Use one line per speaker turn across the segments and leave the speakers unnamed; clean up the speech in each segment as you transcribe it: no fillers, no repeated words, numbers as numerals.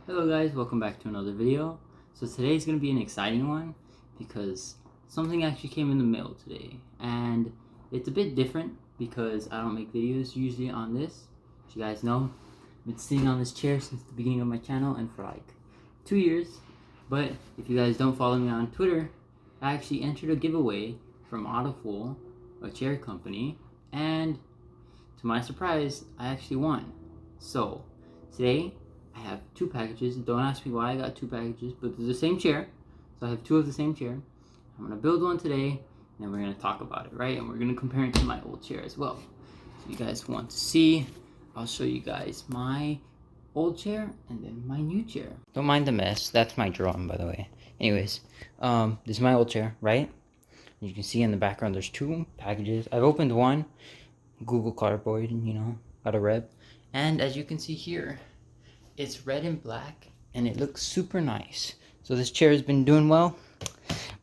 Hello guys, welcome back to another video. So today's going to be an exciting one because something actually came in the mail today, and it's a bit different because I don't make videos usually on this. As you guys know, I've been sitting on this chair since the beginning of my channel and for like 2 years. But if you guys don't follow me on Twitter, I actually entered a giveaway from Autofull, a chair company, and to my surprise, I actually won. So today I have 2 packages. Don't ask me why I got 2 packages, but they're the same chair. So I have 2 of the same chair. I'm gonna build one today, and then we're gonna talk about it, right? And we're gonna compare it to my old chair as well. So you guys want to see, I'll show you guys my old chair and then my new chair. Don't mind the mess. That's my drum, by the way. Anyways, this is my old chair, right? You can see in the background there's 2 packages. I've opened one, Google Cardboard, got a rep. And as you can see here, it's red and black, and it looks super nice. So this chair has been doing well,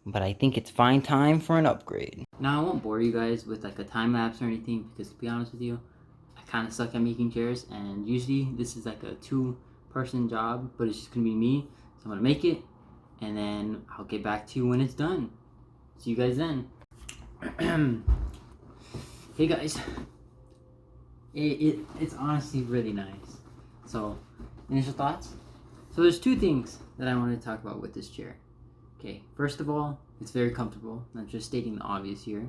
but I think it's fine time for an upgrade. Now I won't bore you guys with like a time lapse or anything, because to be honest with you, I kind of suck at making chairs, and usually this is like a 2-person job, but it's just gonna be me. So I'm gonna make it, and then I'll get back to you when it's done. See you guys then. Hey guys, it's honestly really nice. So initial thoughts? So there's 2 things that I want to talk about with this chair. Okay, first of all, it's very comfortable. I'm just stating the obvious here.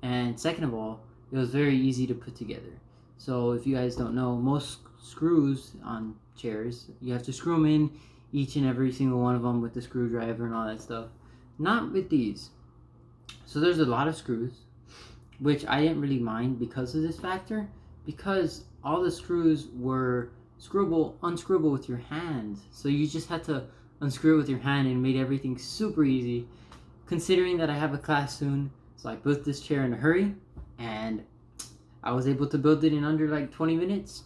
And second of all, it was very easy to put together. So if you guys don't know, most screws on chairs, you have to screw them in, each and every single one of them with the screwdriver and all that stuff. Not with these. So there's a lot of screws, which I didn't really mind because of this factor, because all the screws were unscrewable with your hand. So you just had to unscrew it with your hand, and it made everything super easy. Considering that I have a class soon, so I built this chair in a hurry, and I was able to build it in under like 20 minutes.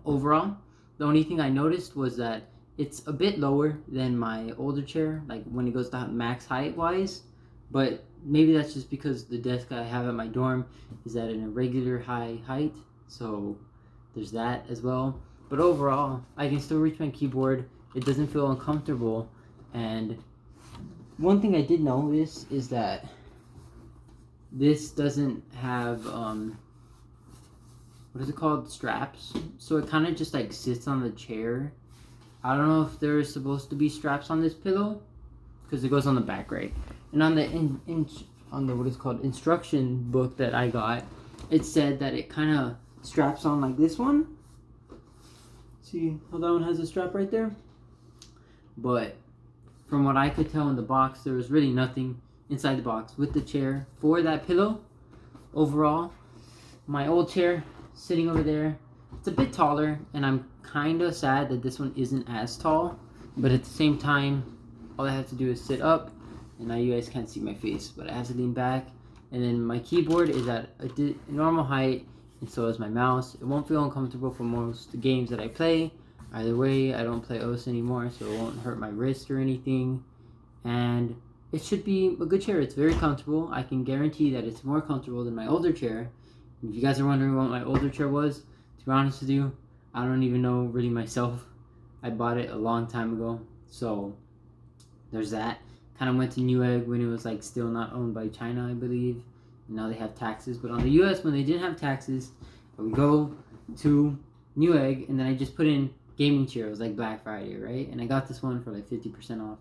Overall, the only thing I noticed was that it's a bit lower than my older chair, like when it goes to max height wise, but maybe that's just because the desk I have at my dorm is at an irregular high height, so there's that as well. But overall, I can still reach my keyboard. It doesn't feel uncomfortable. And one thing I did notice is that this doesn't have what is it called, straps. So it kind of just like sits on the chair. I don't know if there's supposed to be straps on this pillow, because it goes on the back, right? And on the on the what is called instruction book that I got, it said that it kind of straps on like this one. See how that one has a strap right there? But from what I could tell in the box, there was really nothing inside the box with the chair for that pillow. Overall, my old chair sitting over there, it's a bit taller, and I'm kind of sad that this one isn't as tall. But at the same time, all I have to do is sit up, and now you guys can't see my face, but I have to lean back. And then my keyboard is at a normal height, and so is my mouse. It won't feel uncomfortable for most games that I play. Either way, I don't play OS anymore, so it won't hurt my wrist or anything. And it should be a good chair. It's very comfortable. I can guarantee that it's more comfortable than my older chair. And if you guys are wondering what my older chair was, to be honest with you, I don't even know really myself. I bought it a long time ago, so there's that. Kind of went to Newegg when it was like still not owned by China, I believe. Now they have taxes, but on the US, when they didn't have taxes, I would go to Newegg, and then I just put in gaming chair. It was like Black Friday, right? And I got this one for like 50% off.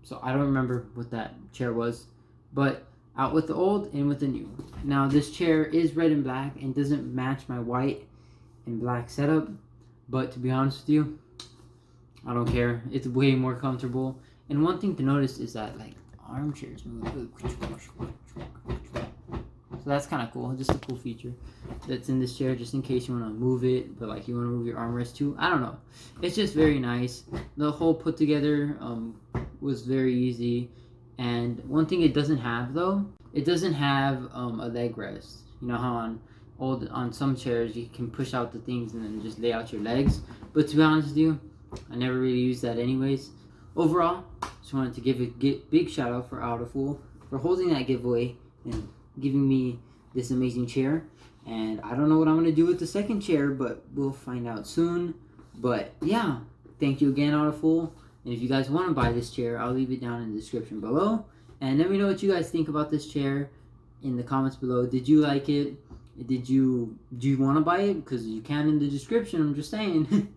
So I don't remember what that chair was, but out with the old, in with the new. Now this chair is red and black and doesn't match my white and black setup, but to be honest with you, I don't care. It's way more comfortable. And one thing to notice is that like armchairs move. So that's kind of cool. Just a cool feature that's in this chair, just in case you want to move it, but like you want to move your armrest too. I don't know. It's just very nice. The whole put together was very easy. And one thing it doesn't have though, it doesn't have a leg rest. You know how on some chairs you can push out the things and then just lay out your legs. But to be honest with you, I never really used that anyways. Overall, just wanted to give a big shout out for Autofull for holding that giveaway and giving me this amazing chair. And I don't know what I'm going to do with the second chair, but we'll find out soon. But yeah, thank you again, Autofull. And if you guys want to buy this chair, I'll leave it down in the description below. And let me know what you guys think about this chair in the comments below. Did you like it? Do you want to buy it? Because you can in the description, I'm just saying.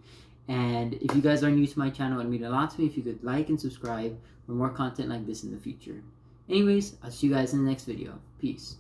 And if you guys are new to my channel, it would mean a lot to me if you could like and subscribe for more content like this in the future. Anyways, I'll see you guys in the next video. Peace.